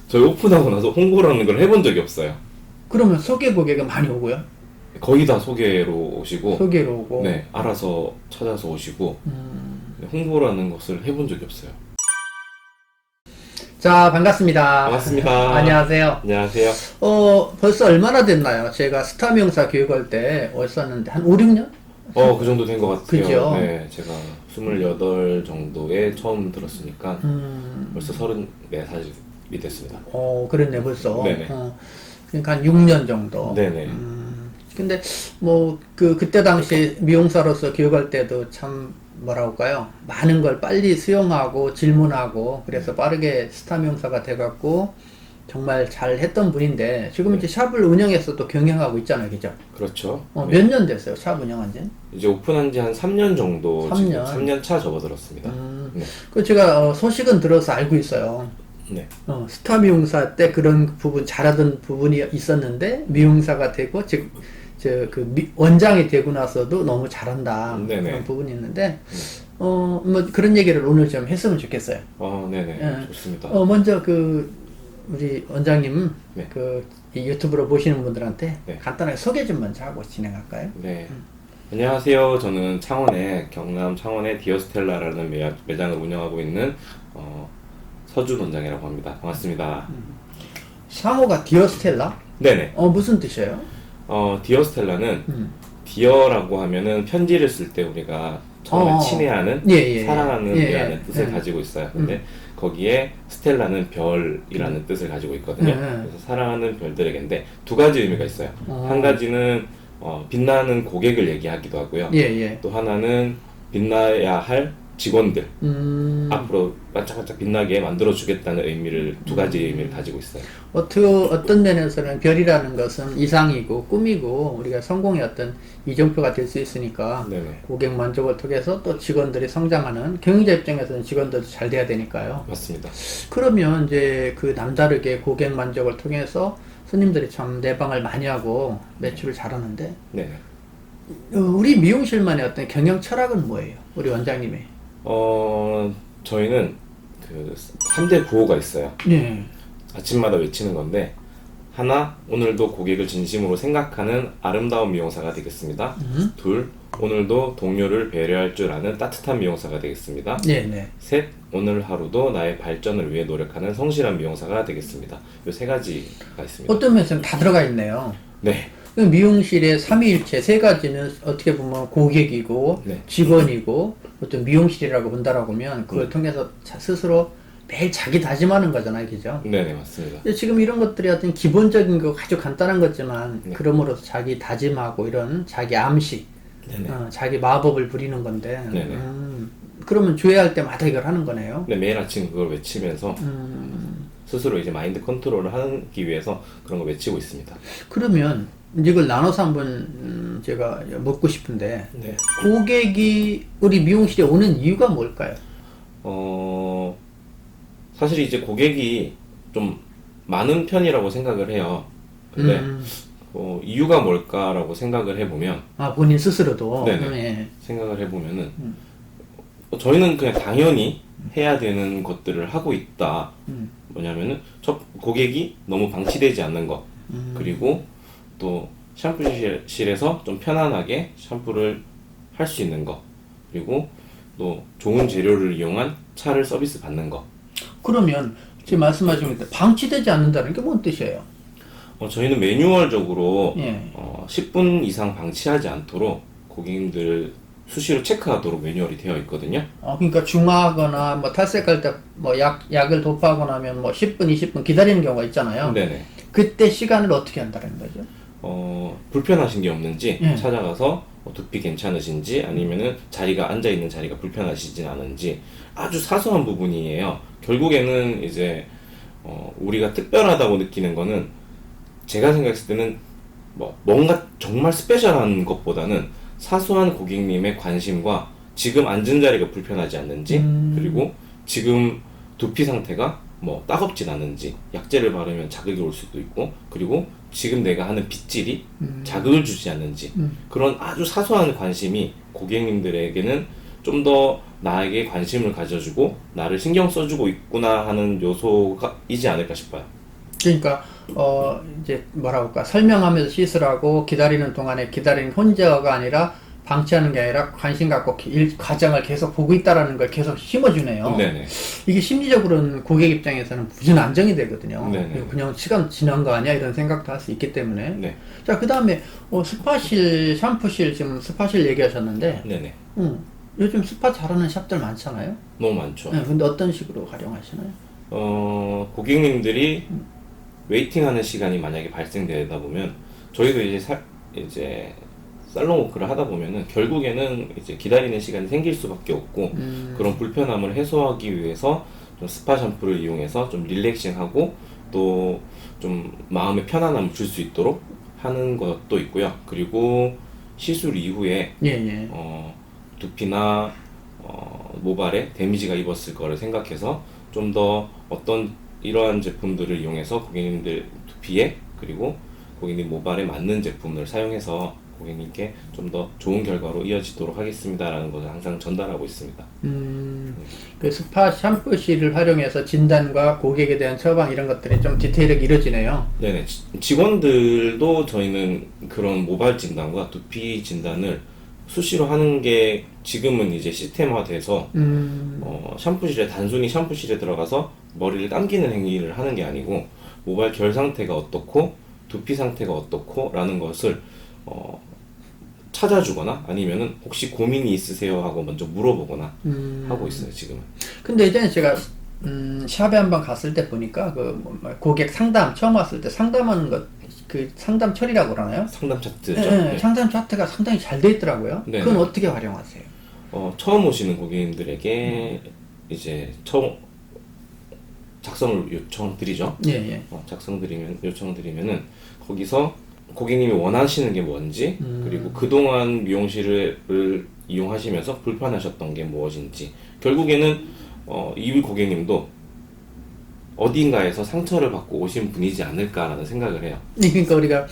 저희 오픈하고 나서 홍보라는 걸 해본 적이 없어요. 그러면 소개 고객은 많이 오고요? 거의 다 소개로 오시고, 소개로 오고. 네, 알아서 찾아서 오시고, 네, 홍보라는 것을 해본 적이 없어요. 자, 반갑습니다. 반갑습니다. 안녕하세요. 안녕하세요. 벌써 얼마나 됐나요? 제가 스타 명사 교육할 때 왔었는데, 한 5, 6년? 그 정도 된 것 같아요. 그죠? 네, 제가 28 정도에 처음 들었으니까, 벌써 34살이 됐습니다. 그랬네, 벌써. 네네. 그러니까 한 6년 정도. 네네. 근데, 그때 당시 미용사로서 교육할 때도 참, 뭐라 할까요? 많은 걸 빨리 수용하고 질문하고, 그래서 빠르게 스타 미용사가 돼갖고, 정말 잘 했던 분인데, 지금 이제 샵을 운영해서 또 경영하고 있잖아요, 그죠? 그렇죠. 몇 네. 년 됐어요, 샵 운영한 지? 이제 오픈한 지 한 3년 정도, 3년. 지금 3년 차 접어들었습니다. 네. 제가 소식은 들어서 알고 있어요. 네. 스타 미용사 때 그런 부분, 잘하던 부분이 있었는데, 미용사가 되고, 즉, 원장이 되고 나서도 너무 잘한다. 네네. 그런 부분이 있는데, 그런 얘기를 오늘 좀 했으면 좋겠어요. 네네. 예. 좋습니다. 먼저 우리 원장님, 네. 이 유튜브로 보시는 분들한테 네. 간단하게 소개 좀 먼저 하고 진행할까요? 네. 안녕하세요. 저는 경남 창원의 디어스텔라라는 매장을 운영하고 있는 서준 원장이라고 합니다. 반갑습니다. 상호가 디어스텔라? 네네. 무슨 뜻이에요? 디어스텔라는 디어라고 하면은 편지를 쓸 때 우리가 처음에 친애하는, 예. 사랑하는 예, 이라는 뜻을 예. 가지고 있어요. 근데 거기에 스텔라는 별이라는 뜻을 가지고 있거든요. 그래서 사랑하는 별들에게인데 두 가지 의미가 있어요. 한 가지는 빛나는 고객을 얘기하기도 하고요. 예. 또 하나는 빛나야 할 직원들 앞으로 반짝반짝 빛나게 만들어 주겠다는 의미를 두 가지 의미를 가지고 있어요. 어떤 면에서는 별이라는 것은 이상이고 꿈이고 우리가 성공의 어떤 이정표가 될 수 있으니까 네네. 고객 만족을 통해서 또 직원들이 성장하는 경영자 입장에서는 직원들도 잘 돼야 되니까요. 맞습니다. 그러면 이제 그 남다르게 고객 만족을 통해서 손님들이 참 내방을 많이 하고 매출을 잘하는데 네네. 우리 미용실만의 어떤 경영 철학은 뭐예요? 우리 원장님의. 저희는 그 3대 구호가 있어요. 네. 아침마다 외치는 건데, 하나, 오늘도 고객을 진심으로 생각하는 아름다운 미용사가 되겠습니다. 둘, 오늘도 동료를 배려할 줄 아는 따뜻한 미용사가 되겠습니다. 네. 셋, 오늘 하루도 나의 발전을 위해 노력하는 성실한 미용사가 되겠습니다. 이 세 가지가 있습니다. 어떤 면에서는 다 들어가 있네요. 네. 미용실의 삼위일체 세 가지는 어떻게 보면 고객이고 네. 직원이고 어떤 미용실이라고 본다라고 하면 그걸 통해서 스스로 매일 자기 다짐하는 거잖아요, 그죠? 네네, 맞습니다. 근데 지금 이런 것들이 어떤 기본적인 거 아주 간단한 거지만 네. 그럼으로써 자기 다짐하고 이런 자기 암시, 네네. 자기 마법을 부리는 건데 네네. 그러면 주회할 때마다 이걸 하는 거네요. 네, 매일 아침 그걸 외치면서 스스로 이제 마인드 컨트롤을 하기 위해서 그런 거 외치고 있습니다. 그러면 이걸 나눠서 한번 제가 묻고 싶은데 네. 고객이 우리 미용실에 오는 이유가 뭘까요? 사실 이제 고객이 좀 많은 편이라고 생각을 해요. 근데 이유가 뭘까라고 생각을 해보면, 본인 스스로도. 네네. 생각을 해보면은 저희는 그냥 당연히 해야 되는 것들을 하고 있다. 뭐냐면은 첫 고객이 너무 방치되지 않는 것, 그리고 또 샴푸실에서 좀 편안하게 샴푸를 할 수 있는 것, 그리고 또 좋은 재료를 이용한 차를 서비스 받는 것. 그러면 지금 말씀하신 것 방치되지 않는다는 게 뭔 뜻이에요? 저희는 매뉴얼적으로 예. 10분 이상 방치하지 않도록 고객님들 수시로 체크하도록 매뉴얼이 되어 있거든요. 그러니까 중화하거나 뭐 탈색할 때 뭐 약을 도포하고 나면 뭐 10분, 20분 기다리는 경우가 있잖아요. 네네. 그때 시간을 어떻게 한다는 거죠? 불편하신 게 없는지 예. 찾아가서 두피 괜찮으신지 아니면은 자리가 앉아있는 자리가 불편하시진 않은지 아주 사소한 부분이에요. 결국에는 이제 우리가 특별하다고 느끼는 거는 제가 생각했을 때는 뭔가 정말 스페셜한 것보다는 사소한 고객님의 관심과 지금 앉은 자리가 불편하지 않는지 그리고 지금 두피 상태가 따갑진 않은지 약재를 바르면 자극이 올 수도 있고 그리고 지금 내가 하는 빗질이 자극을 주지 않는지 그런 아주 사소한 관심이 고객님들에게는 좀 더 나에게 관심을 가져주고 나를 신경 써주고 있구나 하는 요소가 이지 않을까 싶어요. 그러니까 이제 뭐라고 할까 설명하면서 시술하고 기다리는 동안에 기다리는 혼자가 아니라 방치하는 게 아니라 관심 갖고 과정을 계속 보고 있다라는 걸 계속 심어주네요. 네네. 이게 심리적으로는 고객 입장에서는 무슨 안정이 되거든요. 네네. 그냥 시간 지난 거 아니야 이런 생각도 할 수 있기 때문에. 네. 자, 그 다음에 스파실, 샴푸실, 지금 스파실 얘기하셨는데 네네. 요즘 스파 잘하는 샵들 많잖아요. 너무 많죠. 네, 근데 어떤 식으로 활용하시나요? 고객님들이 웨이팅하는 시간이 만약에 발생되다 보면 저희도 이제 살롱 워크를 하다 보면은 결국에는 이제 기다리는 시간이 생길 수밖에 없고 그런 불편함을 해소하기 위해서 좀 스파 샴푸를 이용해서 좀 릴렉싱하고 또 좀 마음의 편안함을 줄 수 있도록 하는 것도 있고요. 그리고 시술 이후에 예, 예. 두피나 모발에 데미지가 입었을 거를 생각해서 좀 더 어떤 이러한 제품들을 이용해서 고객님들 두피에 그리고 고객님 모발에 맞는 제품을 사용해서 고객님께 좀 더 좋은 결과로 이어지도록 하겠습니다라는 것을 항상 전달하고 있습니다. 그 스파 샴푸실을 활용해서 진단과 고객에 대한 처방 이런 것들이 좀 디테일하게 이루어지네요. 네네. 직원들도 저희는 그런 모발 진단과 두피 진단을 수시로 하는 게 지금은 이제 시스템화돼서 단순히 샴푸실에 들어가서 머리를 감기는 행위를 하는 게 아니고 모발 결 상태가 어떻고 두피 상태가 어떻고 라는 것을 찾아주거나 아니면은 혹시 고민이 있으세요 하고 먼저 물어보거나 하고 있어요 지금은. 근데 예전에 제가 샵에 한번 갔을 때 보니까 고객 상담 처음 왔을 때 상담하는 것 그 상담 처리라고 그러나요? 상담 차트죠. 네, 네. 상담 차트가 상당히 잘 돼 있더라고요. 네. 그건 어떻게 활용하세요? 처음 오시는 고객님들에게 이제 처음 작성을 요청드리죠. 예, 예. 요청드리면은 거기서 고객님이 원하시는 게 뭔지 그리고 그동안 미용실을 이용하시면서 불편하셨던 게 무엇인지 결국에는 이 고객님도 어딘가에서 상처를 받고 오신 분이지 않을까라는 생각을 해요. 그러니까 우리가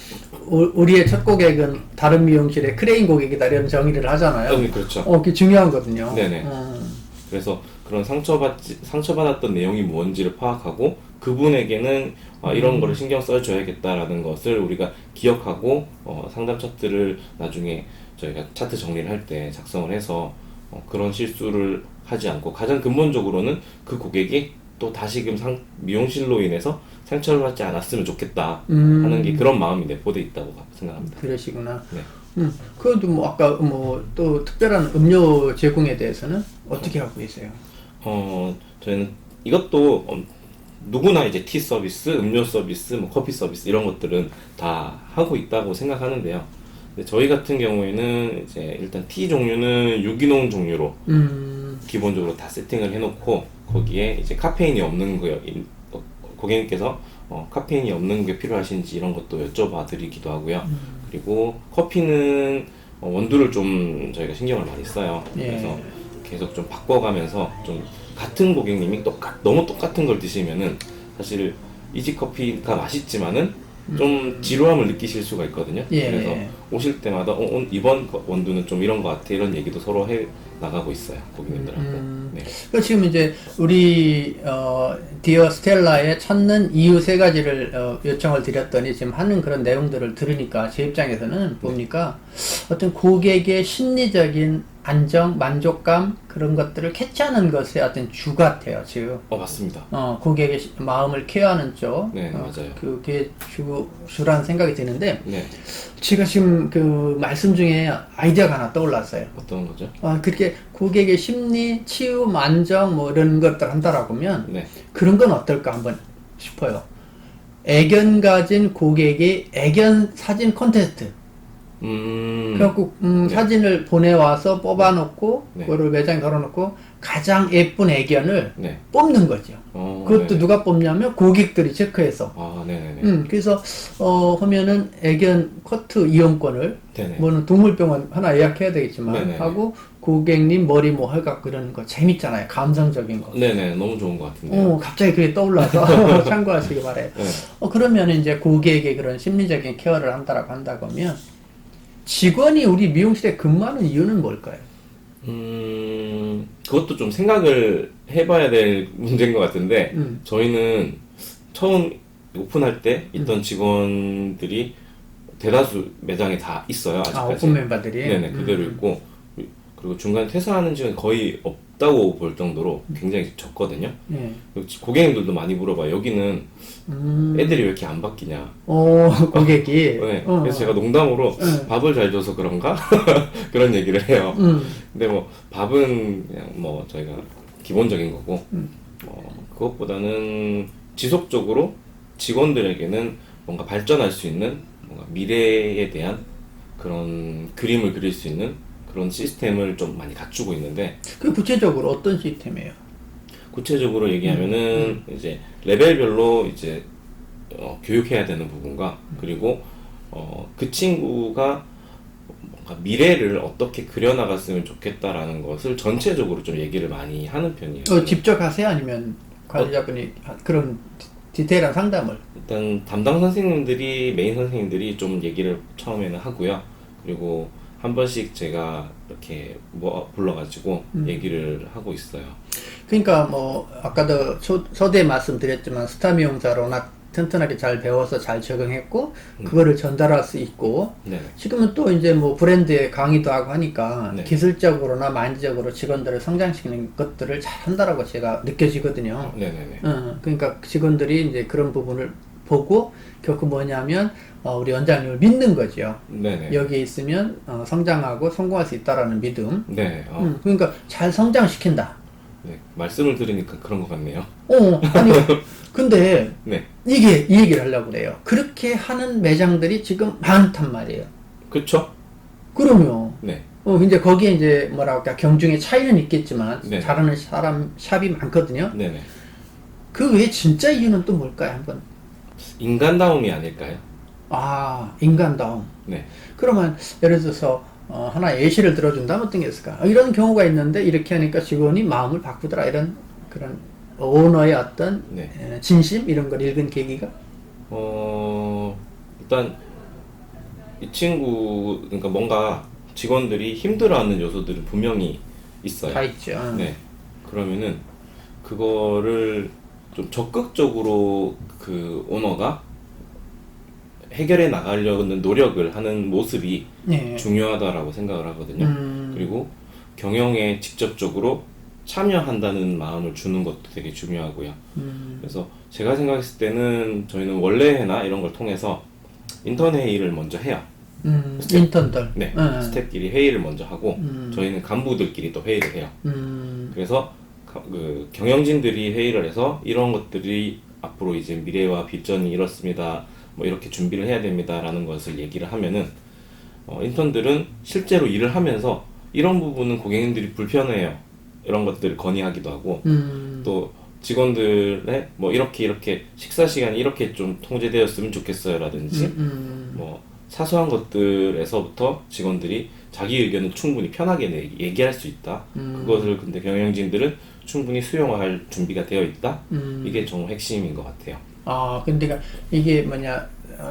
우리의 첫 고객은 다른 미용실의 크레인 고객이다 이런 정의를 하잖아요. 네, 그렇죠. 그게 중요하거든요. 네네. 그래서 그런 상처받았던 내용이 뭔지를 파악하고 그분에게는 이런 거를 신경 써줘야겠다라는 것을 우리가 기억하고 상담 차트를 나중에 저희가 차트 정리를 할 때 작성을 해서 그런 실수를 하지 않고 가장 근본적으로는 그 고객이 또 다시금 미용실로 인해서 상처를 받지 않았으면 좋겠다 하는 게 그런 마음이 내포돼 있다고 생각합니다. 그러시구나. 네. 그것도 아까 또 특별한 음료 제공에 대해서는 어떻게 하고 계세요? 저희는 이것도 누구나 이제 티 서비스, 음료 서비스, 커피 서비스 이런 것들은 다 하고 있다고 생각하는데요. 근데 저희 같은 경우에는 이제 일단 티 종류는 유기농 종류로 기본적으로 다 세팅을 해놓고 거기에 이제 카페인이 없는 거 고객님께서 카페인이 없는 게 필요하신지 이런 것도 여쭤봐 드리기도 하고요. 그리고 커피는 원두를 좀 저희가 신경을 많이 써요. 예. 그래서 계속 좀 바꿔가면서 좀 같은 고객님이 너무 똑같은 걸 드시면은 사실 이지커피가 맛있지만은 좀 지루함을 느끼실 수가 있거든요. 예. 그래서 오실 때마다 이번 원두는 좀 이런 것 같아 이런 얘기도 서로 해 나가고 있어요 고객님들하고. 네. 그 지금 이제 우리 디어 스텔라에 찾는 이유 세 가지를 요청을 드렸더니 지금 하는 그런 내용들을 들으니까 제 입장에서는 봅니까 어떤 고객의 심리적인 안정, 만족감 그런 것들을 캐치하는 것의 어떤 주 같아요 지금. 맞습니다. 고객의 마음을 케어하는 쪽. 네, 맞아요. 그게 주라는 생각이 드는데 네. 제가 지금 그 말씀 중에 아이디어가 하나 떠올랐어요. 어떤 거죠? 그렇게 고객의 심리, 치유, 만정 뭐 이런 것들 한다라고 하면 네. 그런 건 어떨까 한번 싶어요. 애견 가진 고객의 애견 사진 콘테스트. 그래갖고 네. 사진을 보내와서 뽑아놓고 네. 그거를 매장에 걸어놓고 가장 예쁜 애견을 네. 뽑는 거죠. 그것도 네네. 누가 뽑냐면 고객들이 체크해서. 네네네. 그래서 하면은 애견 커트 이용권을 네네. 뭐는 동물병원 하나 예약해야 되겠지만 네네네. 하고 고객님 머리 뭐 해갖고 그러는 거 재밌잖아요. 감성적인 거. 네네. 너무 좋은 것 같은데요. 갑자기 그게 떠올라서 참고하시기 바래요. 네. 그러면 이제 고객의 그런 심리적인 케어를 한다고 하면 직원이 우리 미용실에 근무하는 이유는 뭘까요? 그것도 좀 생각을 해봐야 될 문제인 것 같은데, 저희는 처음 오픈할 때 있던 직원들이 대다수 매장에 다 있어요. 아, 아직까지. 오픈 멤버들이? 네네, 그대로 있고, 그리고 중간에 퇴사하는 직원이 거의 없다고 볼 정도로 굉장히 적거든요. 네. 고객님들도 많이 물어봐요. 여기는 애들이 왜 이렇게 안 바뀌냐. 오, 고객이? 네, 그래서 제가 농담으로 밥을 잘 줘서 그런가? 그런 얘기를 해요. 근데 뭐 밥은 그냥 뭐 저희가 기본적인 거고, 그것보다는 지속적으로 직원들에게는 뭔가 발전할 수 있는 뭔가 미래에 대한 그런 그림을 그릴 수 있는 그런 시스템을 좀 많이 갖추고 있는데, 그 구체적으로 어떤 시스템이에요? 구체적으로 얘기하면은 이제 레벨별로 이제 교육해야 되는 부분과 그리고 그 친구가 뭔가 미래를 어떻게 그려나갔으면 좋겠다라는 것을 전체적으로 좀 얘기를 많이 하는 편이에요. 직접 하세요? 아니면 관리자분이 그런 디테일한 상담을? 일단 담당 선생님들이 메인 선생님들이 좀 얘기를 처음에는 하고요. 그리고 한 번씩 제가 이렇게 불러가지고 얘기를 하고 있어요. 그러니까 뭐 아까도 서두에 말씀드렸지만 스타 미용사로 워낙 튼튼하게 잘 배워서 잘 적응했고 그거를 전달할 수 있고 네네. 지금은 또 이제 뭐 브랜드에 강의도 하고 하니까 네. 기술적으로나 마인드적으로 직원들을 성장시키는 것들을 잘 한다라고 제가 느껴지거든요. 네네네. 그러니까 직원들이 이제 그런 부분을 보고 결국 뭐냐면 우리 원장님을 믿는 거죠. 네네. 여기에 있으면 성장하고 성공할 수 있다라는 믿음. 네. 그러니까 잘 성장시킨다. 네. 말씀을 들으니까 그런 것 같네요. 아니 근데 네. 이 얘기를 하려고 그래요. 그렇게 하는 매장들이 지금 많단 말이에요. 그쵸? 그러면 네. 이제 거기에 이제 뭐랄까 경중의 차이는 있겠지만 네네. 잘하는 사람 샵이 많거든요. 네네. 그 외에 진짜 이유는 또 뭘까요? 한번 인간다움이 아닐까요? 인간다움. 네. 그러면 예를 들어서 하나 예시를 들어준다면 어떤 게 있을까? 이런 경우가 있는데 이렇게 하니까 직원이 마음을 바꾸더라. 이런 그런 오너의 어떤 네. 진심 이런 걸 읽은 계기가? 일단 이 친구 그러니까 뭔가 직원들이 힘들어하는 요소들은 분명히 있어요. 다 있죠. 네. 그러면은 그거를 좀 적극적으로 그 오너가 해결해 나가려는 노력을 하는 모습이 네. 중요하다라고 생각을 하거든요. 그리고 경영에 직접적으로 참여한다는 마음을 주는 것도 되게 중요하고요. 그래서 제가 생각했을 때는 저희는 원래나 이런 걸 통해서 인턴 회의를 먼저 해요. 인턴들. 네, 스태프끼리 회의를 먼저 하고 저희는 간부들끼리 또 회의를 해요. 그래서 그 경영진들이 회의를 해서 이런 것들이 앞으로 이제 미래와 비전이 이렇습니다. 뭐 이렇게 준비를 해야 됩니다라는 것을 얘기를 하면은 인턴들은 실제로 일을 하면서 이런 부분은 고객님들이 불편해요. 이런 것들을 건의하기도 하고 또 직원들의 뭐 이렇게 식사 시간이 이렇게 좀 통제되었으면 좋겠어요라든지 뭐 사소한 것들에서부터 직원들이 자기 의견을 충분히 편하게 얘기할 수 있다. 그것을 근데 경영진들은 충분히 수용할 준비가 되어 있다. 이게 정말 핵심인 것 같아요. 근데 이게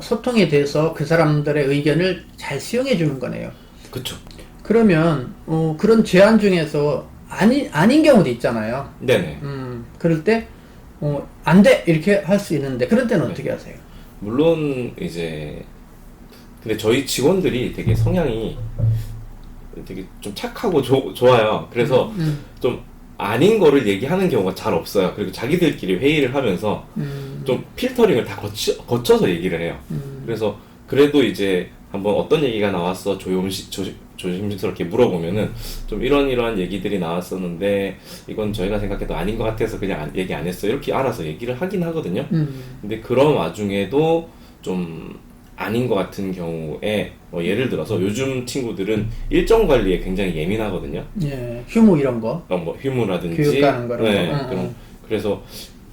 소통에 대해서 그 사람들의 의견을 잘 수용해 주는 거네요. 그쵸. 그러면 그런 제안 중에서 아닌 경우도 있잖아요. 네네. 그럴 때 안 돼 이렇게 할 수 있는데 그럴 때는 어떻게 하세요? 물론 이제 근데 저희 직원들이 되게 성향이 되게 좀 착하고 좋아요. 그래서 좀 아닌 거를 얘기하는 경우가 잘 없어요. 그리고 자기들끼리 회의를 하면서 좀 필터링을 다 거쳐서 얘기를 해요. 그래서 그래도 이제 한번 어떤 얘기가 나왔어 조심스럽게 물어보면은 좀 이러한 얘기들이 나왔었는데 이건 저희가 생각해도 아닌 것 같아서 그냥 얘기 안 했어요. 이렇게 알아서 얘기를 하긴 하거든요. 근데 그런 와중에도 좀 아닌 것 같은 경우에 예를 들어서 요즘 친구들은 일정 관리에 굉장히 예민하거든요. 예, 휴무 이런 거. 뭐 휴무라든지 교육 가는 거라고. 네, 그래서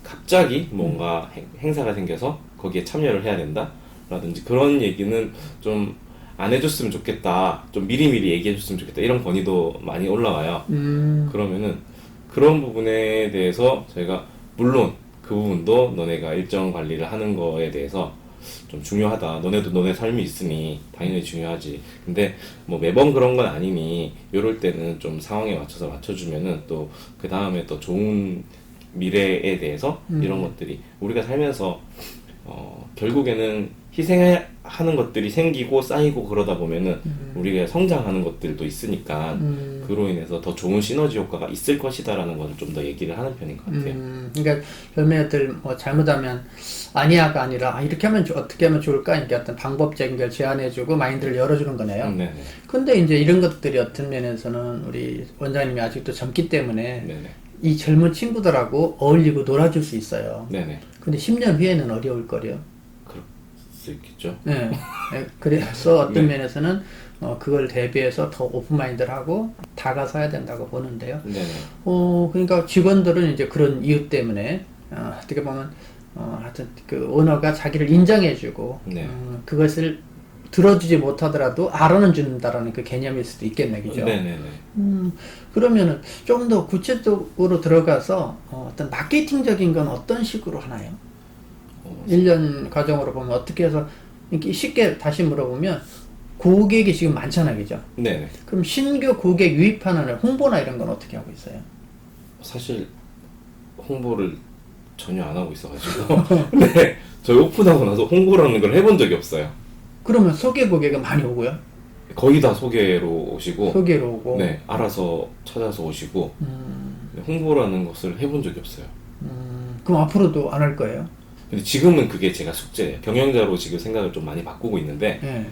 갑자기 뭔가 행사가 생겨서 거기에 참여를 해야 된다라든지 그런 얘기는 좀 안 해줬으면 좋겠다. 좀 미리미리 얘기해줬으면 좋겠다. 이런 건의도 많이 올라와요. 그러면은 그런 부분에 대해서 저희가 물론 그 부분도 너네가 일정 관리를 하는 거에 대해서 좀 중요하다. 너네도 너네 삶이 있으니 당연히 중요하지. 근데 뭐 매번 그런 건 아니니 요럴 때는 좀 상황에 맞춰서 맞춰주면은 또 그 다음에 또 좋은 미래에 대해서 이런 것들이 우리가 살면서 결국에는 희생하는 것들이 생기고 쌓이고 그러다 보면은 우리가 성장하는 것들도 있으니까 그로 인해서 더 좋은 시너지 효과가 있을 것이다라는 것을 좀 더 얘기를 하는 편인 것 같아요. 그러니까 별매들 뭐 잘못하면 아니야가 아니라 이렇게 하면 어떻게 하면 좋을까 이렇게 어떤 방법적인 걸 제안해주고 마인드를 열어주는 거네요. 네네. 근데 이제 이런 것들이 어떤 면에서는 우리 원장님이 아직도 젊기 때문에 네네. 이 젊은 친구들하고 어울리고 놀아줄 수 있어요. 네네. 근데 10년 후에는 어려울 거래요. 그럴 수 있겠죠. 네. 그래서 어떤 네. 면에서는 그걸 대비해서 더 오픈마인드를 하고 다가서야 된다고 보는데요. 네네. 그러니까 직원들은 이제 그런 이유 때문에 어떻게 보면 하여튼 그 오너가 자기를 인정해주고 네. 그것을 들어주지 못하더라도 알아는 준다라는 그 개념일 수도 있겠네, 그죠? 네네네. 그러면은 좀 더 구체적으로 들어가서 어떤 마케팅적인 건 어떤 식으로 하나요? 1년 과정으로 보면 어떻게 해서 이렇게 쉽게 다시 물어보면 고객이 지금 많잖아요, 그죠? 네네. 그럼 신규 고객 유입하는 홍보나 이런 건 어떻게 하고 있어요? 사실 홍보를 전혀 안 하고 있어가지고 네, 저희 오픈하고 나서 홍보라는 걸 해본 적이 없어요. 그러면 소개 고객은 많이 오고요? 거의 다 소개로 오시고 소개로 오고. 네, 알아서 찾아서 오시고 네, 홍보라는 것을 해본 적이 없어요. 그럼 앞으로도 안 할 거예요? 근데 지금은 그게 제가 숙제예요. 경영자로 지금 생각을 좀 많이 바꾸고 있는데 예.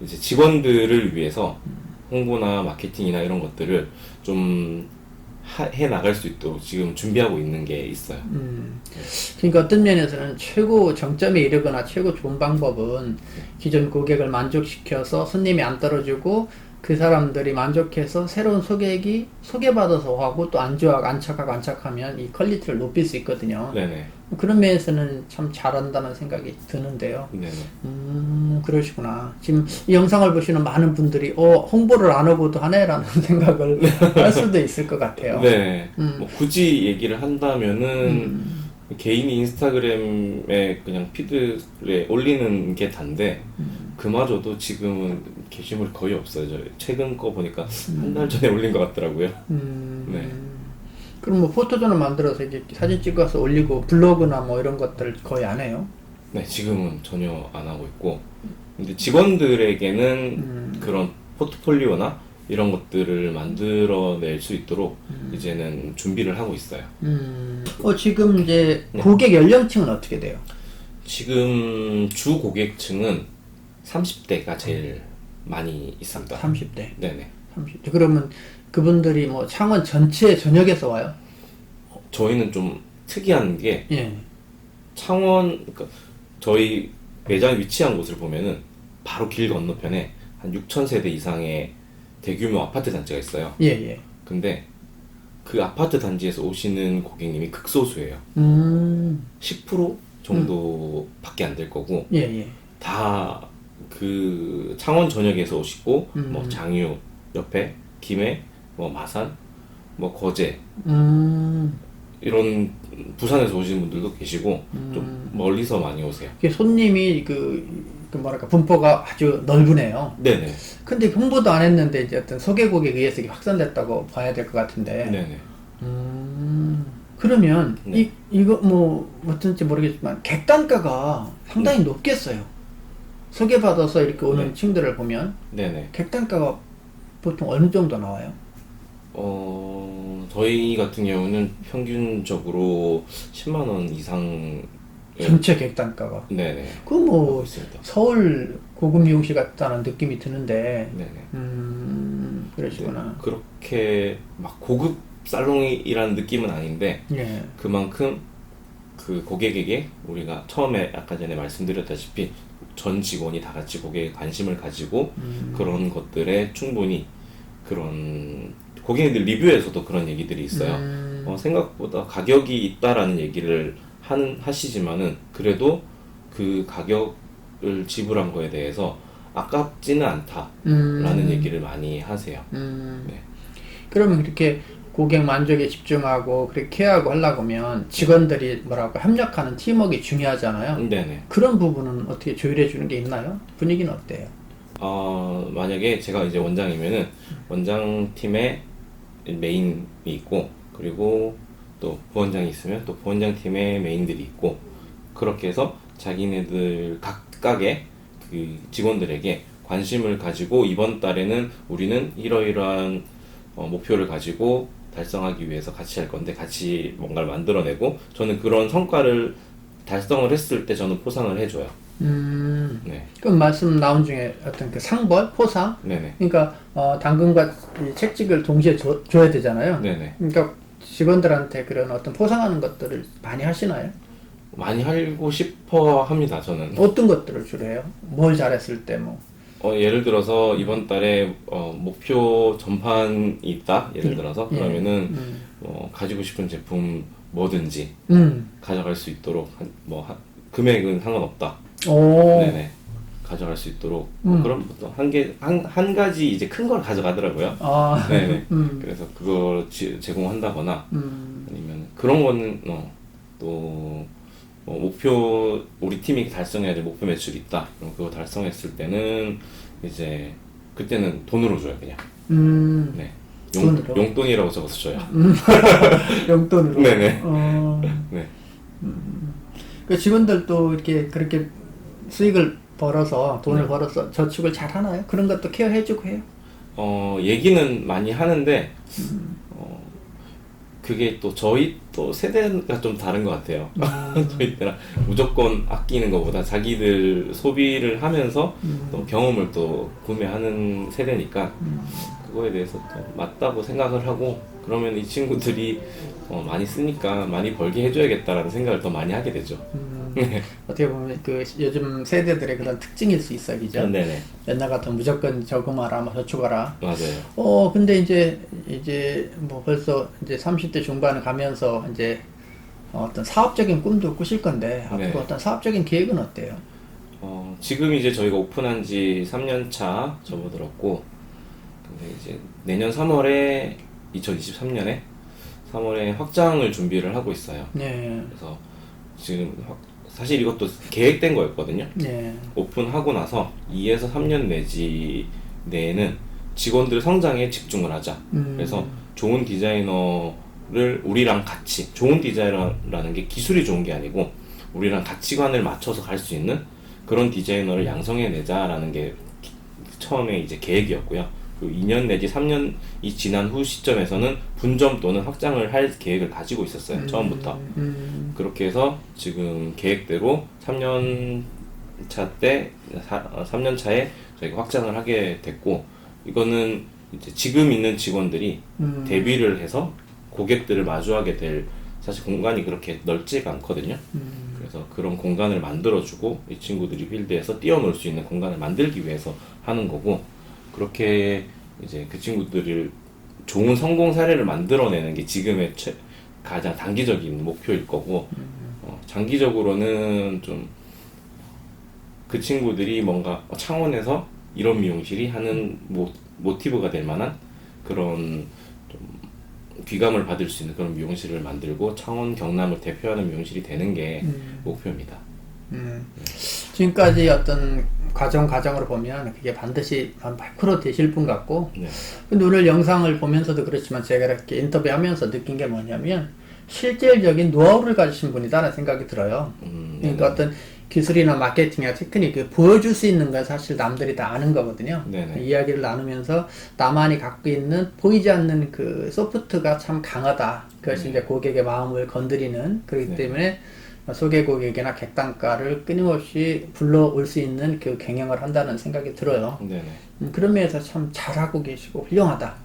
이제 직원들을 위해서 홍보나 마케팅이나 이런 것들을 좀 해 나갈 수 있도록 지금 준비하고 있는 게 있어요. 그러니까 어떤 면에서는 최고 정점에 이르거나 최고 좋은 방법은 기존 고객을 만족시켜서 손님이 안 떨어지고 그 사람들이 만족해서 새로운 소객이 소개받아서 하고 또 안착하면 이 퀄리티를 높일 수 있거든요. 네네. 그런 면에서는 참 잘한다는 생각이 드는데요. 네네. 그러시구나. 지금 이 영상을 보시는 많은 분들이 홍보를 안 하고도 하네라는 생각을 할 수도 있을 것 같아요. 네. 뭐 굳이 얘기를 한다면은 개인이 인스타그램에 그냥 피드에 올리는 게 단데 그마저도 지금은 게시물이 거의 없어요. 저 최근 거 보니까 한 달 전에 올린 것 같더라고요. 네. 그럼 뭐 포토존을 만들어서 이렇게 사진 찍어서 올리고 블로그나 뭐 이런 것들 거의 안 해요? 네, 지금은 전혀 안 하고 있고 근데 직원들에게는 그런 포트폴리오나 이런 것들을 만들어낼 수 있도록 이제는 준비를 하고 있어요. 지금 이제 고객 연령층은 어떻게 돼요? 지금 주 고객층은 30대가 제일 많이 있습니다. 30대. 네네. 30대. 그러면 그분들이 뭐 창원 전체 전역에서 와요? 저희는 좀 특이한 게 예. 창원, 그러니까 저희 매장이 위치한 곳을 보면은 바로 길 건너편에 한 6,000세대 이상의 대규모 아파트 단지가 있어요. 예, 예. 근데 그 아파트 단지에서 오시는 고객님이 극소수예요. 10% 정도밖에 안 될 거고 예, 예. 다 그 창원 전역에서 오시고 뭐 장유 옆에 김해 뭐 마산 뭐 거제 이런 부산에서 오시는 분들도 계시고 좀 멀리서 많이 오세요. 손님이 그 뭐랄까 분포가 아주 넓으네요. 네네. 근데 홍보도 안 했는데 이제 어떤 소개 고객에 의해서 이게 확산됐다고 봐야 될 것 같은데. 네네. 그러면 네. 이거 뭐 어떤지 모르겠지만 객단가가 상당히 높겠어요. 소개받아서 이렇게 오는 네. 층들을 보면 네네. 객단가가 보통 어느 정도 나와요? 저희 같은 경우는 평균적으로 10만 원 이상 전체 객단가가. 네네. 그 뭐 하고 있습니다. 서울 고급 미용실 같다는 느낌이 드는데. 네네. 그러시구나. 그렇게 막 고급 살롱이라는 느낌은 아닌데 예. 그만큼 그 고객에게 우리가 처음에 아까 전에 말씀드렸다시피 전 직원이 다 같이 고객에 관심을 가지고 그런 것들에 충분히 그런 고객님들 리뷰에서도 그런 얘기들이 있어요. 생각보다 가격이 있다라는 얘기를 하시지만은 그래도 그 가격을 지불한 거에 대해서 아깝지는 않다라는 얘기를 많이 하세요. 네. 그러면 그렇게 고객 만족에 집중하고 그렇게 케어하고 하려고 하면 직원들이 뭐라고 협력하는 팀워크가 중요하잖아요. 네네. 그런 부분은 어떻게 조율해 주는 게 있나요? 분위기는 어때요? 만약에 제가 이제 원장이면은 원장팀에 메인이 있고 그리고 또 부원장이 있으면 또 부원장 팀에 메인들이 있고 그렇게 해서 자기네들 각각의 그 직원들에게 관심을 가지고 이번 달에는 우리는 이러이러한 목표를 가지고 달성하기 위해서 같이 할 건데 같이 뭔가를 만들어내고 저는 그런 성과를 달성을 했을 때 저는 포상을 해줘요. 네, 그럼 말씀 나온 중에 어떤 그 상벌, 포상? 네네, 그러니까 당근과 이 책찍을 동시에 줘야 되잖아요. 네네. 그러니까 직원들한테 그런 어떤 포상하는 것들을 많이 하시나요? 많이 하고 싶어 합니다. 저는. 어떤 것들을 주로 해요? 뭘 잘했을 때 뭐. 예를 들어서 이번 달에 목표 전판이 있다. 예를 들어서 그러면은 가지고 싶은 제품 뭐든지 가져갈 수 있도록 금액은 상관없다. 오. 네네. 가져갈 수 있도록 그런 것도 한 가지 이제 큰 걸 가져가더라고요. 아. 네네. 그래서 그걸 제공한다거나 아니면 그런 거는 또 목표 우리 팀이 달성해야 될 목표 매출이 있다. 그럼 그거 달성했을 때는 이제 그때는 돈으로 줘요 그냥. 네. 돈으로? 용돈이라고 적어서 줘요. 용돈으로. 네네. 네. 그 직원들도 이렇게 그렇게 수익을 벌어서 돈을 네. 벌어서 저축을 잘 하나요? 그런 것도 케어해주고 해요? 얘기는 많이 하는데 그게 또 저희 또 세대가 좀 다른 것 같아요. 저희 때랑 무조건 아끼는 것보다 자기들 소비를 하면서 또 경험을 또 구매하는 세대니까 그거에 대해서 또 맞다고 생각을 하고 그러면 이 친구들이 많이 쓰니까 많이 벌게 해줘야겠다라는 생각을 더 많이 하게 되죠. 네. 어떻게 보면 그 요즘 세대들의 그런 특징일 수 있어, 그죠? 네네. 옛날 같으면 무조건 저금하라, 뭐 저축하라. 맞아요. 근데 이제 뭐 벌써 이제 30대 중반을 가면서 이제 어떤 사업적인 꿈도 꾸실 건데 앞으로 네. 어떤 사업적인 계획은 어때요? 지금 이제 저희가 오픈한 지 3년 차 접어들었고 근데 이제 내년 3월에 2023년에 3월에 확장을 준비를 하고 있어요. 네. 그래서 지금 사실 이것도 계획된 거였거든요. 네. 오픈하고 나서 2에서 3년 내에는 직원들 성장에 집중을 하자. 그래서 좋은 디자이너를 우리랑 같이 좋은 디자이너라는 게 기술이 좋은 게 아니고 우리랑 가치관을 맞춰서 갈 수 있는 그런 디자이너를 양성해내자라는 게 처음에 이제 계획이었고요. 그 2년 내지 3년이 지난 후 시점에서는 분점 또는 확장을 할 계획을 가지고 있었어요. 처음부터. 그렇게 해서 지금 계획대로 3년 차에 저희가 확장을 하게 됐고, 이거는 이제 지금 있는 직원들이 데뷔를 해서 고객들을 마주하게 될 사실 공간이 그렇게 넓지가 않거든요. 그래서 그런 공간을 만들어주고 이 친구들이 필드에서 뛰어놀 수 있는 공간을 만들기 위해서 하는 거고 그렇게 이제 그 친구들을 좋은 성공 사례를 만들어내는 게 지금의 가장 단기적인 목표일 거고 장기적으로는 좀 그 친구들이 뭔가 창원에서 이런 미용실이 하는 모티브가 될 만한 그런 좀 귀감을 받을 수 있는 그런 미용실을 만들고 창원 경남을 대표하는 미용실이 되는 게 목표입니다. 지금까지 어떤 과정으로 보면 그게 반드시 한 100% 되실 분 같고 네. 근데 오늘 영상을 보면서도 그렇지만 제가 이렇게 인터뷰하면서 느낀 게 뭐냐면 실질적인 노하우를 가지신 분이다라는 생각이 들어요. 그러니까 어떤 기술이나 마케팅이나 테크닉 보여줄 수 있는 건 사실 남들이 다 아는 거거든요. 네네. 이야기를 나누면서 나만이 갖고 있는 보이지 않는 그 소프트가 참 강하다. 그것이 이제 고객의 마음을 건드리는 그렇기 때문에 소개 고객이나 객단가를 끊임없이 불러올 수 있는 그 경영을 한다는 생각이 들어요. 네네. 그런 면에서 참 잘하고 계시고 훌륭하다.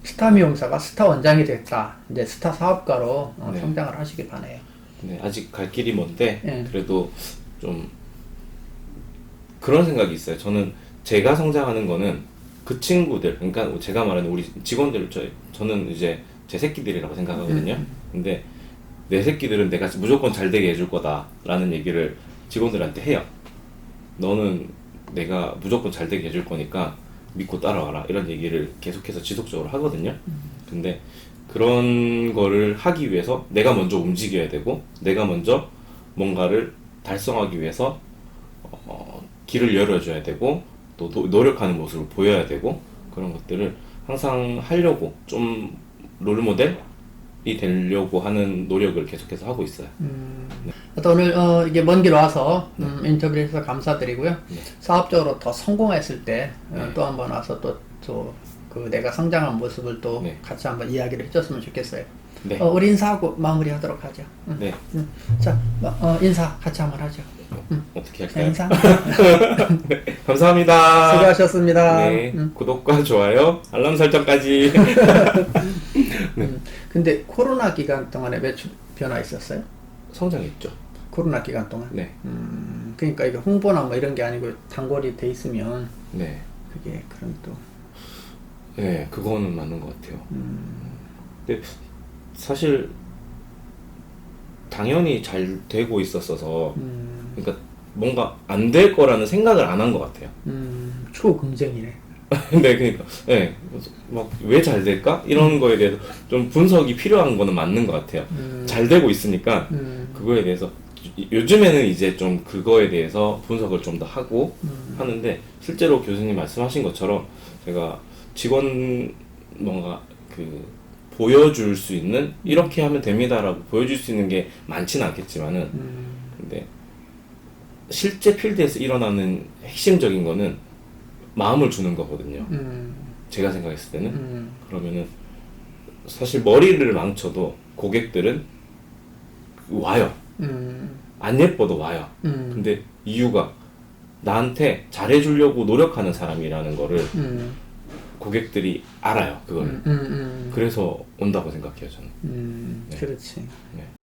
스타 미용사가 스타 원장이 됐다. 이제 스타 사업가로 네. 성장을 하시길 바라요. 네, 아직 갈 길이 먼데 네. 그래도 좀 그런 생각이 있어요. 저는 제가 성장하는 거는 그 친구들, 그러니까 제가 말하는 우리 직원들, 저는 이제 제 새끼들이라고 생각하거든요. 근데 내 새끼들은 내가 무조건 잘 되게 해줄 거다라는 얘기를 직원들한테 해요. 너는 내가 무조건 잘 되게 해줄 거니까 믿고 따라와라 이런 얘기를 계속해서 지속적으로 하거든요. 근데 그런 거를 하기 위해서 내가 먼저 움직여야 되고 내가 먼저 뭔가를 달성하기 위해서 길을 열어줘야 되고 또 노력하는 모습을 보여야 되고 그런 것들을 항상 하려고 좀 롤모델 되려고 하는 노력을 계속해서 하고 있어요. 또 오늘 이게 먼 길 와서 인터뷰를 해서 감사드리고요. 사업적으로 더 성공했을 때 또 한번 와서 또 그 내가 성장한 모습을 또 네. 같이 한번 이야기를 해줬으면 좋겠어요. 네. 우리 인사하고 마무리하도록 하죠. 네. 자, 인사 같이 한번 하죠. 어떻게 자, 할까요? 인사. 감사합니다. 수고하셨습니다. 네. 구독과 좋아요, 알람 설정까지. 근데 코로나 기간 동안에 매출 변화 있었어요? 성장했죠. 코로나 기간 동안? 네. 그러니까 이게 홍보나 뭐 이런 게 아니고 단골이 돼 있으면 네. 그게 그런 또 네, 그거는 맞는 것 같아요. 근데 사실 당연히 잘 되고 있었어서 그러니까 뭔가 안 될 거라는 생각을 안 한 것 같아요. 초긍정이네. 네, 그러니까 네, 막 왜 잘 될까 이런 거에 대해서 좀 분석이 필요한 거는 맞는 것 같아요. 잘 되고 있으니까 그거에 대해서 요즘에는 이제 좀 그거에 대해서 분석을 좀 더 하고 하는데 실제로 교수님 말씀하신 것처럼 제가 직원 뭔가 그 보여줄 수 있는 이렇게 하면 됩니다라고 보여줄 수 있는 게 많지는 않겠지만은 근데 실제 필드에서 일어나는 핵심적인 거는 마음을 주는 거거든요. 제가 생각했을 때는 그러면은 사실 머리를 망쳐도 고객들은 와요. 안 예뻐도 와요. 근데 이유가 나한테 잘해주려고 노력하는 사람이라는 거를 고객들이 알아요. 그걸. 그래서 온다고 생각해요, 저는. 그렇지. 네.